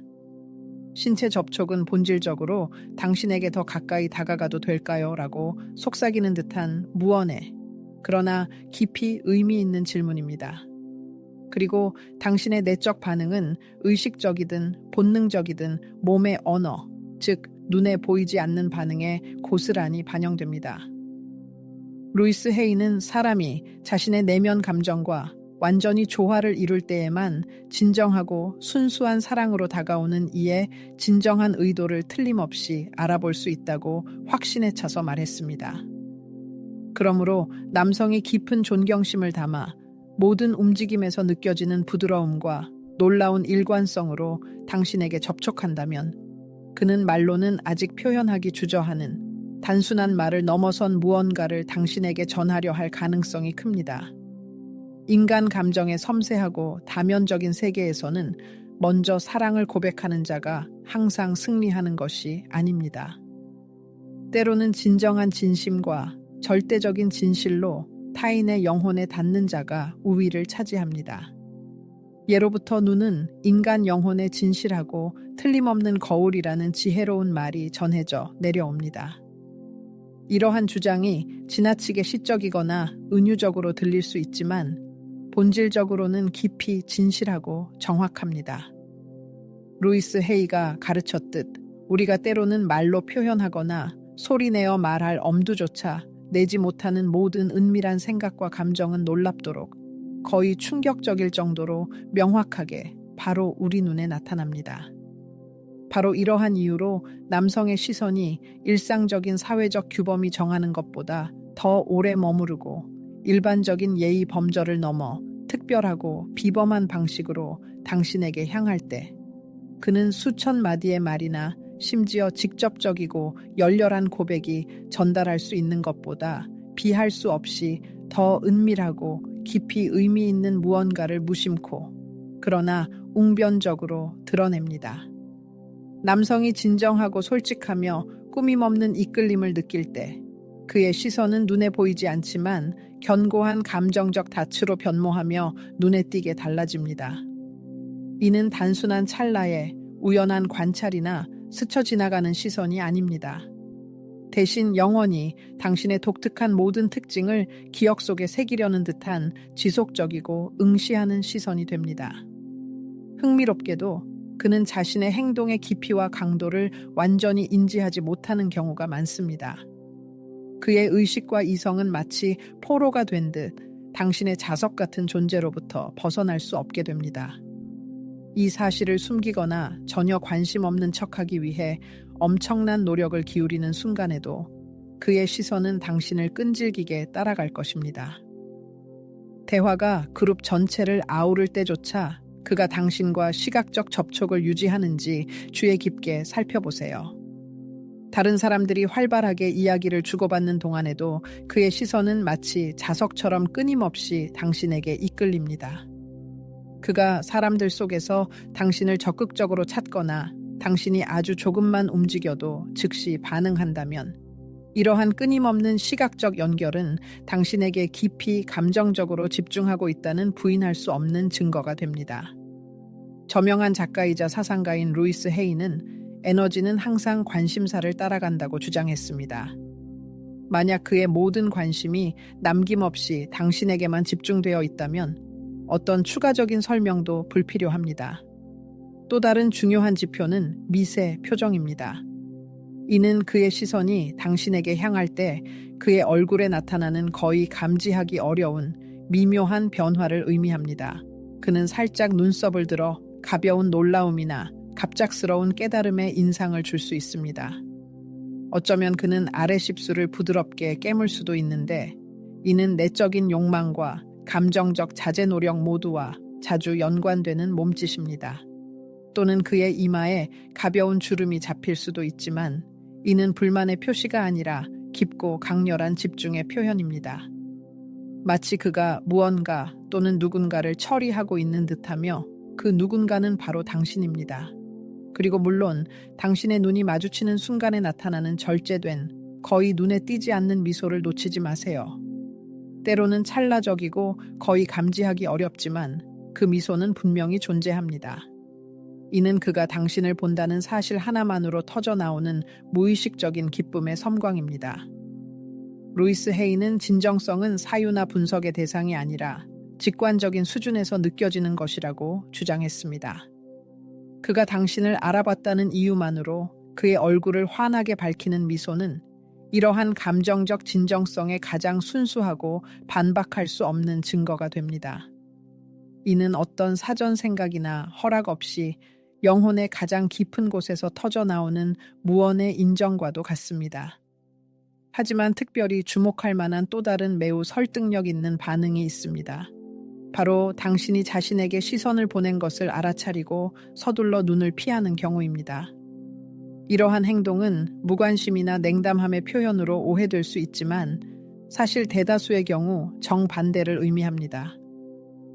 Speaker 1: 신체 접촉은 본질적으로 당신에게 더 가까이 다가가도 될까요? 라고 속삭이는 듯한 무언의, 그러나 깊이 의미 있는 질문입니다. 그리고 당신의 내적 반응은 의식적이든 본능적이든 몸의 언어, 즉 눈에 보이지 않는 반응에 고스란히 반영됩니다. 루이스 헤이는 사람이 자신의 내면 감정과 완전히 조화를 이룰 때에만 진정하고 순수한 사랑으로 다가오는 이의 진정한 의도를 틀림없이 알아볼 수 있다고 확신에 차서 말했습니다. 그러므로 남성의 깊은 존경심을 담아 모든 움직임에서 느껴지는 부드러움과 놀라운 일관성으로 당신에게 접촉한다면 그는 말로는 아직 표현하기 주저하는 단순한 말을 넘어선 무언가를 당신에게 전하려 할 가능성이 큽니다. 인간 감정의 섬세하고 다면적인 세계에서는 먼저 사랑을 고백하는 자가 항상 승리하는 것이 아닙니다. 때로는 진정한 진심과 절대적인 진실로 타인의 영혼에 닿는 자가 우위를 차지합니다. 예로부터 눈은 인간 영혼의 진실하고 틀림없는 거울이라는 지혜로운 말이 전해져 내려옵니다. 이러한 주장이 지나치게 시적이거나 은유적으로 들릴 수 있지만 본질적으로는 깊이 진실하고 정확합니다. 루이스 헤이가 가르쳤듯 우리가 때로는 말로 표현하거나 소리내어 말할 엄두조차 내지 못하는 모든 은밀한 생각과 감정은 놀랍도록 거의 충격적일 정도로 명확하게 바로 우리 눈에 나타납니다. 바로 이러한 이유로 남성의 시선이 일상적인 사회적 규범이 정하는 것보다 더 오래 머무르고 일반적인 예의 범절을 넘어 특별하고 비범한 방식으로 당신에게 향할 때 그는 수천 마디의 말이나 심지어 직접적이고 열렬한 고백이 전달할 수 있는 것보다 비할 수 없이 더 은밀하고 깊이 의미 있는 무언가를 무심코 그러나 웅변적으로 드러냅니다. 남성이 진정하고 솔직하며 꾸밈없는 이끌림을 느낄 때 그의 시선은 눈에 보이지 않지만 견고한 감정적 닻으로 변모하며 눈에 띄게 달라집니다. 이는 단순한 찰나의 우연한 관찰이나 스쳐 지나가는 시선이 아닙니다. 대신 영원히 당신의 독특한 모든 특징을 기억 속에 새기려는 듯한 지속적이고 응시하는 시선이 됩니다. 흥미롭게도 그는 자신의 행동의 깊이와 강도를 완전히 인지하지 못하는 경우가 많습니다. 그의 의식과 이성은 마치 포로가 된 듯 당신의 자석 같은 존재로부터 벗어날 수 없게 됩니다. 이 사실을 숨기거나 전혀 관심 없는 척하기 위해 엄청난 노력을 기울이는 순간에도 그의 시선은 당신을 끈질기게 따라갈 것입니다. 대화가 그룹 전체를 아우를 때조차 그가 당신과 시각적 접촉을 유지하는지 주의 깊게 살펴보세요. 다른 사람들이 활발하게 이야기를 주고받는 동안에도 그의 시선은 마치 자석처럼 끊임없이 당신에게 이끌립니다. 그가 사람들 속에서 당신을 적극적으로 찾거나 당신이 아주 조금만 움직여도 즉시 반응한다면 이러한 끊임없는 시각적 연결은 당신에게 깊이 감정적으로 집중하고 있다는 부인할 수 없는 증거가 됩니다. 저명한 작가이자 사상가인 루이스 헤이는 에너지는 항상 관심사를 따라간다고 주장했습니다. 만약 그의 모든 관심이 남김없이 당신에게만 집중되어 있다면 어떤 추가적인 설명도 불필요합니다. 또 다른 중요한 지표는 미세 표정입니다. 이는 그의 시선이 당신에게 향할 때 그의 얼굴에 나타나는 거의 감지하기 어려운 미묘한 변화를 의미합니다. 그는 살짝 눈썹을 들어 가벼운 놀라움이나 갑작스러운 깨달음의 인상을 줄 수 있습니다. 어쩌면 그는 아랫입술을 부드럽게 깨물 수도 있는데 이는 내적인 욕망과 감정적 자제 노력 모두와 자주 연관되는 몸짓입니다. 또는 그의 이마에 가벼운 주름이 잡힐 수도 있지만 이는 불만의 표시가 아니라 깊고 강렬한 집중의 표현입니다. 마치 그가 무언가 또는 누군가를 처리하고 있는 듯하며 그 누군가는 바로 당신입니다. 그리고 물론 당신의 눈이 마주치는 순간에 나타나는 절제된 거의 눈에 띄지 않는 미소를 놓치지 마세요. 때로는 찰나적이고 거의 감지하기 어렵지만 그 미소는 분명히 존재합니다. 이는 그가 당신을 본다는 사실 하나만으로 터져나오는 무의식적인 기쁨의 섬광입니다. 루이스 헤이는 진정성은 사유나 분석의 대상이 아니라 직관적인 수준에서 느껴지는 것이라고 주장했습니다. 그가 당신을 알아봤다는 이유만으로 그의 얼굴을 환하게 밝히는 미소는 이러한 감정적 진정성의 가장 순수하고 반박할 수 없는 증거가 됩니다. 이는 어떤 사전 생각이나 허락 없이 영혼의 가장 깊은 곳에서 터져나오는 무언의 인정과도 같습니다. 하지만 특별히 주목할 만한 또 다른 매우 설득력 있는 반응이 있습니다. 바로 당신이 자신에게 시선을 보낸 것을 알아차리고 서둘러 눈을 피하는 경우입니다. 이러한 행동은 무관심이나 냉담함의 표현으로 오해될 수 있지만 사실 대다수의 경우 정반대를 의미합니다.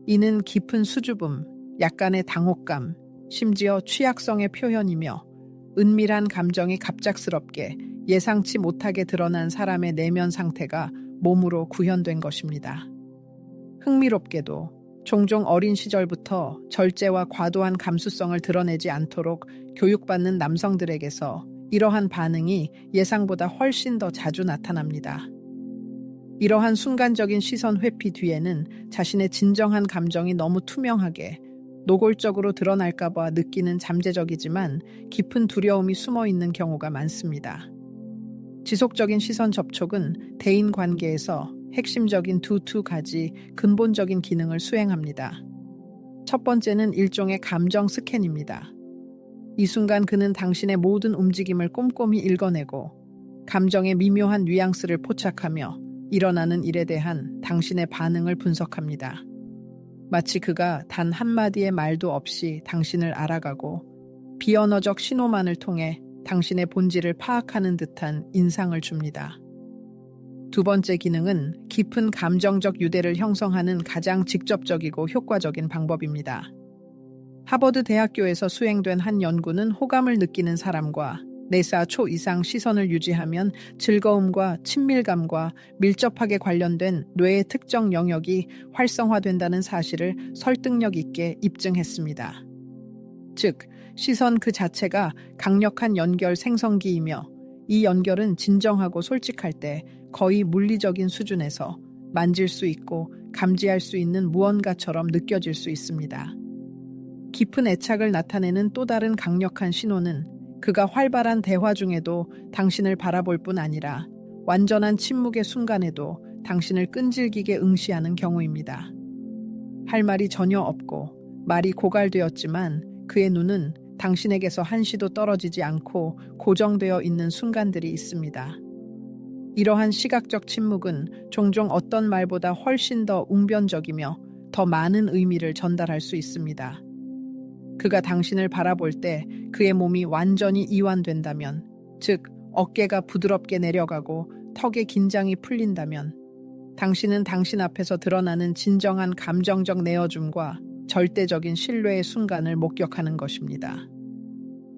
Speaker 1: 이는 깊은 수줍음, 약간의 당혹감, 심지어 취약성의 표현이며 은밀한 감정이 갑작스럽게 예상치 못하게 드러난 사람의 내면 상태가 몸으로 구현된 것입니다. 흥미롭게도 종종 어린 시절부터 절제와 과도한 감수성을 드러내지 않도록 교육받는 남성들에게서 이러한 반응이 예상보다 훨씬 더 자주 나타납니다. 이러한 순간적인 시선 회피 뒤에는 자신의 진정한 감정이 너무 투명하게 노골적으로 드러날까봐 느끼는 잠재적이지만 깊은 두려움이 숨어 있는 경우가 많습니다. 지속적인 시선 접촉은 대인 관계에서 핵심적인 두 가지 근본적인 기능을 수행합니다. 첫 번째는 일종의 감정 스캔입니다. 이 순간 그는 당신의 모든 움직임을 꼼꼼히 읽어내고 감정의 미묘한 뉘앙스를 포착하며 일어나는 일에 대한 당신의 반응을 분석합니다. 마치 그가 단 한마디의 말도 없이 당신을 알아가고 비언어적 신호만을 통해 당신의 본질을 파악하는 듯한 인상을 줍니다. 두 번째 기능은 깊은 감정적 유대를 형성하는 가장 직접적이고 효과적인 방법입니다. 하버드 대학교에서 수행된 한 연구는 호감을 느끼는 사람과 4사 초 이상 시선을 유지하면 즐거움과 친밀감과 밀접하게 관련된 뇌의 특정 영역이 활성화된다는 사실을 설득력 있게 입증했습니다. 즉, 시선 그 자체가 강력한 연결 생성기이며 이 연결은 진정하고 솔직할 때 거의 물리적인 수준에서 만질 수 있고 감지할 수 있는 무언가처럼 느껴질 수 있습니다. 깊은 애착을 나타내는 또 다른 강력한 신호는 그가 활발한 대화 중에도 당신을 바라볼 뿐 아니라 완전한 침묵의 순간에도 당신을 끈질기게 응시하는 경우입니다. 할 말이 전혀 없고 말이 고갈되었지만 그의 눈은 당신에게서 한시도 떨어지지 않고 고정되어 있는 순간들이 있습니다. 이러한 시각적 침묵은 종종 어떤 말보다 훨씬 더 웅변적이며 더 많은 의미를 전달할 수 있습니다. 그가 당신을 바라볼 때 그의 몸이 완전히 이완된다면, 즉 어깨가 부드럽게 내려가고 턱의 긴장이 풀린다면 당신은 당신 앞에서 드러나는 진정한 감정적 내어줌과 절대적인 신뢰의 순간을 목격하는 것입니다.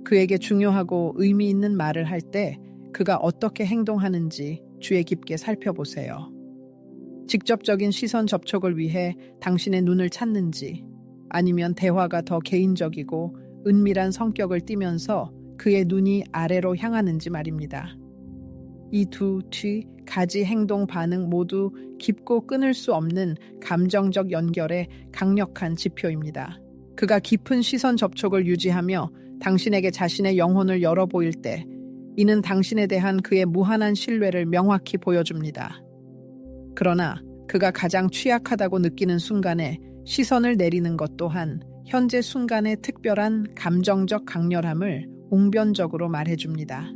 Speaker 1: 그에게 중요하고 의미 있는 말을 할 때 그가 어떻게 행동하는지 주의 깊게 살펴보세요. 직접적인 시선 접촉을 위해 당신의 눈을 찾는지, 아니면 대화가 더 개인적이고 은밀한 성격을 띠면서 그의 눈이 아래로 향하는지 말입니다. 이 두 가지 행동 반응 모두 깊고 끊을 수 없는 감정적 연결의 강력한 지표입니다. 그가 깊은 시선 접촉을 유지하며 당신에게 자신의 영혼을 열어 보일 때 이는 당신에 대한 그의 무한한 신뢰를 명확히 보여줍니다. 그러나 그가 가장 취약하다고 느끼는 순간에 시선을 내리는 것 또한 현재 순간의 특별한 감정적 강렬함을 웅변적으로 말해줍니다.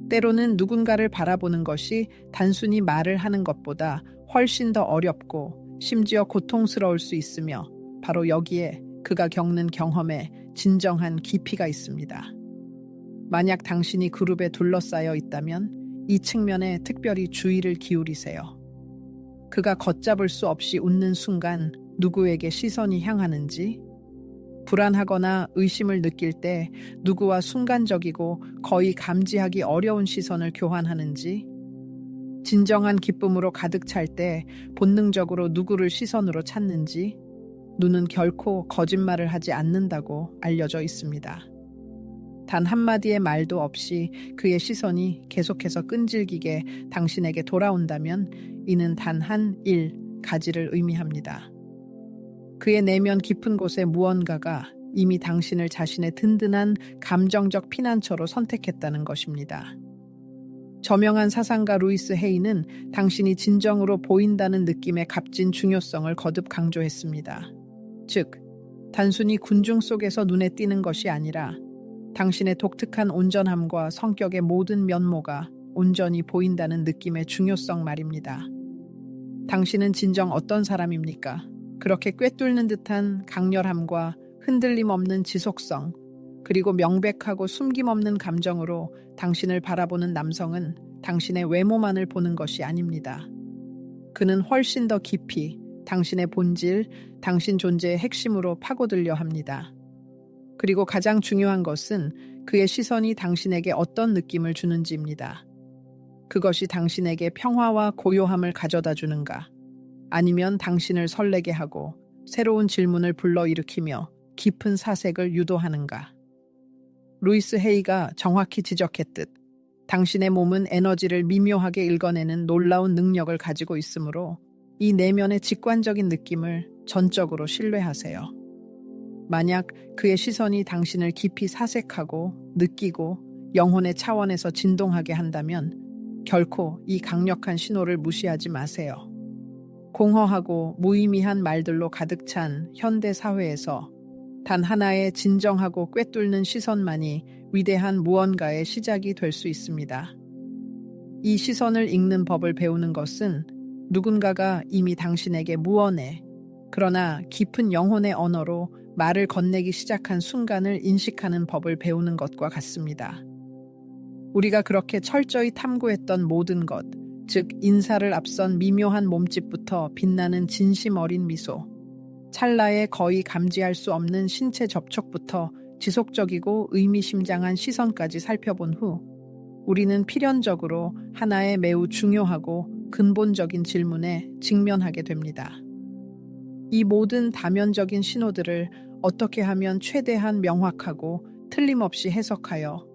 Speaker 1: 때로는 누군가를 바라보는 것이 단순히 말을 하는 것보다 훨씬 더 어렵고 심지어 고통스러울 수 있으며 바로 여기에 그가 겪는 경험에 진정한 깊이가 있습니다. 만약 당신이 그룹에 둘러싸여 있다면 이 측면에 특별히 주의를 기울이세요. 그가 걷잡을 수 없이 웃는 순간 누구에게 시선이 향하는지, 불안하거나 의심을 느낄 때 누구와 순간적이고 거의 감지하기 어려운 시선을 교환하는지, 진정한 기쁨으로 가득 찰 때 본능적으로 누구를 시선으로 찾는지, 눈은 결코 거짓말을 하지 않는다고 알려져 있습니다. 단 한마디의 말도 없이 그의 시선이 계속해서 끈질기게 당신에게 돌아온다면 이는 단 한 가지를 의미합니다. 그의 내면 깊은 곳에 무언가가 이미 당신을 자신의 든든한 감정적 피난처로 선택했다는 것입니다. 저명한 사상가 루이스 헤이는 당신이 진정으로 보인다는 느낌의 값진 중요성을 거듭 강조했습니다. 즉, 단순히 군중 속에서 눈에 띄는 것이 아니라 당신의 독특한 온전함과 성격의 모든 면모가 온전히 보인다는 느낌의 중요성 말입니다. 당신은 진정 어떤 사람입니까? 그렇게 꿰뚫는 듯한 강렬함과 흔들림 없는 지속성, 그리고 명백하고 숨김없는 감정으로 당신을 바라보는 남성은 당신의 외모만을 보는 것이 아닙니다. 그는 훨씬 더 깊이 당신의 본질, 당신 존재의 핵심으로 파고들려 합니다. 그리고 가장 중요한 것은 그의 시선이 당신에게 어떤 느낌을 주는지입니다. 그것이 당신에게 평화와 고요함을 가져다 주는가, 아니면 당신을 설레게 하고 새로운 질문을 불러일으키며 깊은 사색을 유도하는가. 루이스 헤이가 정확히 지적했듯 당신의 몸은 에너지를 미묘하게 읽어내는 놀라운 능력을 가지고 있으므로 이 내면의 직관적인 느낌을 전적으로 신뢰하세요. 만약 그의 시선이 당신을 깊이 사색하고 느끼고 영혼의 차원에서 진동하게 한다면 결코 이 강력한 신호를 무시하지 마세요. 공허하고 무의미한 말들로 가득 찬 현대 사회에서 단 하나의 진정하고 꿰뚫는 시선만이 위대한 무언가의 시작이 될 수 있습니다. 이 시선을 읽는 법을 배우는 것은 누군가가 이미 당신에게 무언의, 그러나 깊은 영혼의 언어로 말을 건네기 시작한 순간을 인식하는 법을 배우는 것과 같습니다. 우리가 그렇게 철저히 탐구했던 모든 것, 즉 인사를 앞선 미묘한 몸짓부터 빛나는 진심 어린 미소, 찰나에 거의 감지할 수 없는 신체 접촉부터 지속적이고 의미심장한 시선까지 살펴본 후 우리는 필연적으로 하나의 매우 중요하고 근본적인 질문에 직면하게 됩니다. 이 모든 다면적인 신호들을 어떻게 하면 최대한 명확하고 틀림없이 해석하여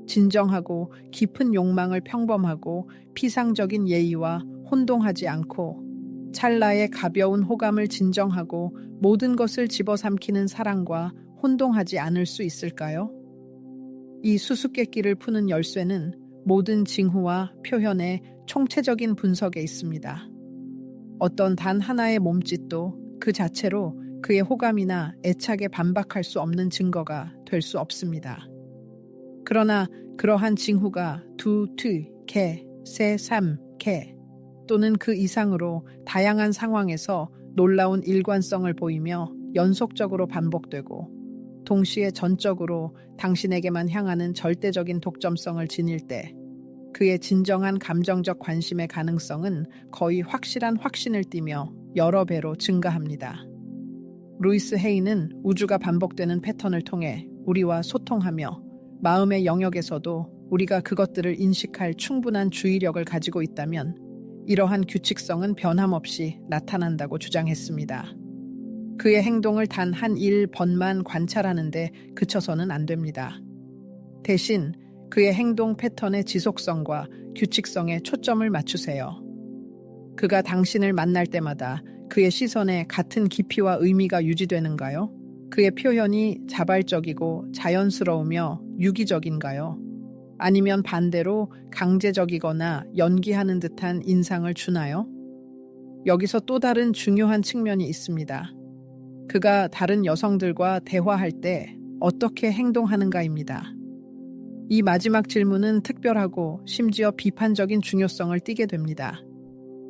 Speaker 1: 진정하고 깊은 욕망을 평범하고 피상적인 예의와 혼동하지 않고 찰나의 가벼운 호감을 진정하고 모든 것을 집어삼키는 사랑과 혼동하지 않을 수 있을까요? 이 수수께끼를 푸는 열쇠는 모든 징후와 표현의 총체적인 분석에 있습니다. 어떤 단 하나의 몸짓도 그 자체로 그의 호감이나 애착에 반박할 수 없는 증거가 될 수 없습니다. 그러나 그러한 징후가 개, 세, 개 또는 그 이상으로 다양한 상황에서 놀라운 일관성을 보이며 연속적으로 반복되고 동시에 전적으로 당신에게만 향하는 절대적인 독점성을 지닐 때 그의 진정한 감정적 관심의 가능성은 거의 확실한 확신을 띠며 여러 배로 증가합니다. 루이스 헤이는 우주가 반복되는 패턴을 통해 우리와 소통하며 마음의 영역에서도 우리가 그것들을 인식할 충분한 주의력을 가지고 있다면 이러한 규칙성은 변함없이 나타난다고 주장했습니다. 그의 행동을 단 한 1번만 관찰하는데 그쳐서는 안 됩니다. 대신 그의 행동 패턴의 지속성과 규칙성에 초점을 맞추세요. 그가 당신을 만날 때마다 그의 시선에 같은 깊이와 의미가 유지되는가요? 그의 표현이 자발적이고 자연스러우며 유기적인가요? 아니면 반대로 강제적이거나 연기하는 듯한 인상을 주나요? 여기서 또 다른 중요한 측면이 있습니다. 그가 다른 여성들과 대화할 때 어떻게 행동하는가입니다. 이 마지막 질문은 특별하고 심지어 비판적인 중요성을 띠게 됩니다.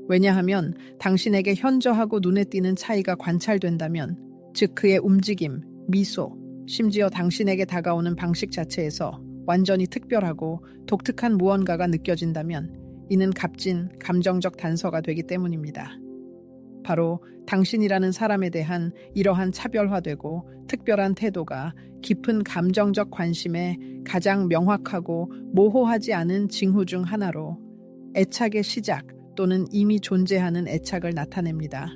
Speaker 1: 왜냐하면 당신에게 현저하고 눈에 띄는 차이가 관찰된다면, 즉 그의 움직임, 미소, 심지어 당신에게 다가오는 방식 자체에서 완전히 특별하고 독특한 무언가가 느껴진다면 이는 값진 감정적 단서가 되기 때문입니다. 바로 당신이라는 사람에 대한 이러한 차별화되고 특별한 태도가 깊은 감정적 관심의 가장 명확하고 모호하지 않은 징후 중 하나로 애착의 시작 또는 이미 존재하는 애착을 나타냅니다.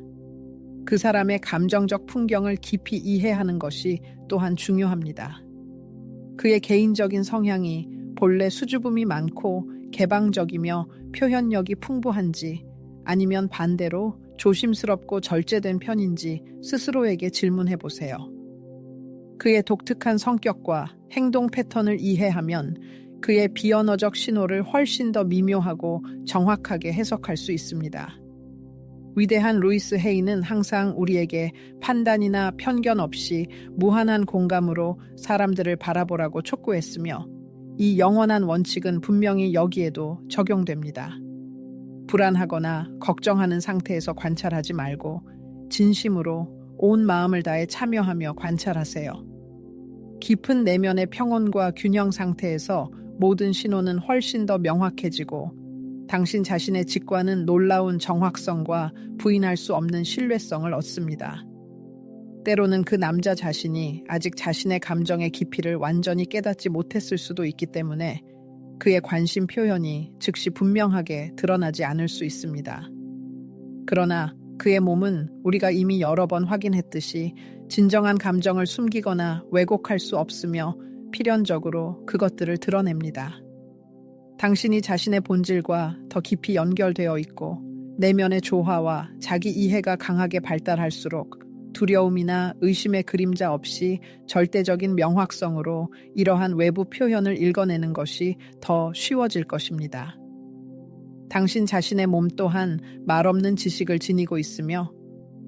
Speaker 1: 그 사람의 감정적 풍경을 깊이 이해하는 것이 또한 중요합니다. 그의 개인적인 성향이 본래 수줍음이 많고 개방적이며 표현력이 풍부한지 아니면 반대로 조심스럽고 절제된 편인지 스스로에게 질문해 보세요. 그의 독특한 성격과 행동 패턴을 이해하면 그의 비언어적 신호를 훨씬 더 미묘하고 정확하게 해석할 수 있습니다. 위대한 루이스 헤이는 항상 우리에게 판단이나 편견 없이 무한한 공감으로 사람들을 바라보라고 촉구했으며 이 영원한 원칙은 분명히 여기에도 적용됩니다. 불안하거나 걱정하는 상태에서 관찰하지 말고 진심으로 온 마음을 다해 참여하며 관찰하세요. 깊은 내면의 평온과 균형 상태에서 모든 신호는 훨씬 더 명확해지고 당신 자신의 직관은 놀라운 정확성과 부인할 수 없는 신뢰성을 얻습니다. 때로는 그 남자 자신이 아직 자신의 감정의 깊이를 완전히 깨닫지 못했을 수도 있기 때문에 그의 관심 표현이 즉시 분명하게 드러나지 않을 수 있습니다. 그러나 그의 몸은 우리가 이미 여러 번 확인했듯이 진정한 감정을 숨기거나 왜곡할 수 없으며 필연적으로 그것들을 드러냅니다. 당신이 자신의 본질과 더 깊이 연결되어 있고 내면의 조화와 자기 이해가 강하게 발달할수록 두려움이나 의심의 그림자 없이 절대적인 명확성으로 이러한 외부 표현을 읽어내는 것이 더 쉬워질 것입니다. 당신 자신의 몸 또한 말없는 지식을 지니고 있으며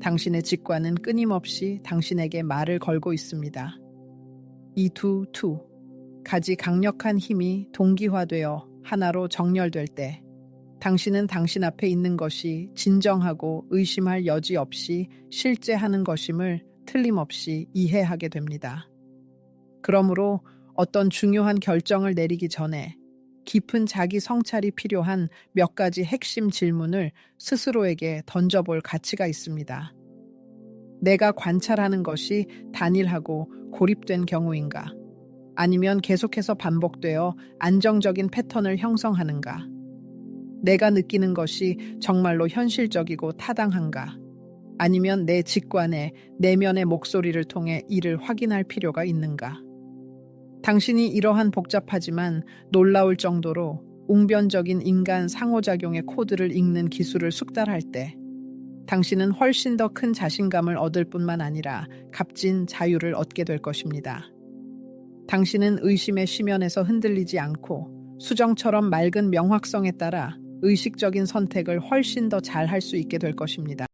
Speaker 1: 당신의 직관은 끊임없이 당신에게 말을 걸고 있습니다. 이 두 가지 강력한 힘이 동기화되어 하나로 정렬될 때 당신은 당신 앞에 있는 것이 진정하고 의심할 여지 없이 실제 하는 것임을 틀림없이 이해하게 됩니다. 그러므로 어떤 중요한 결정을 내리기 전에 깊은 자기 성찰이 필요한 몇 가지 핵심 질문을 스스로에게 던져볼 가치가 있습니다. 내가 관찰하는 것이 단일하고 고립된 경우인가? 아니면 계속해서 반복되어 안정적인 패턴을 형성하는가? 내가 느끼는 것이 정말로 현실적이고 타당한가? 아니면 내 직관의 내면의 목소리를 통해 이를 확인할 필요가 있는가? 당신이 이러한 복잡하지만 놀라울 정도로 웅변적인 인간 상호작용의 코드를 읽는 기술을 숙달할 때 당신은 훨씬 더 큰 자신감을 얻을 뿐만 아니라 값진 자유를 얻게 될 것입니다. 당신은 의심의 심연에서 흔들리지 않고 수정처럼 맑은 명확성에 따라 의식적인 선택을 훨씬 더 잘 할 수 있게 될 것입니다.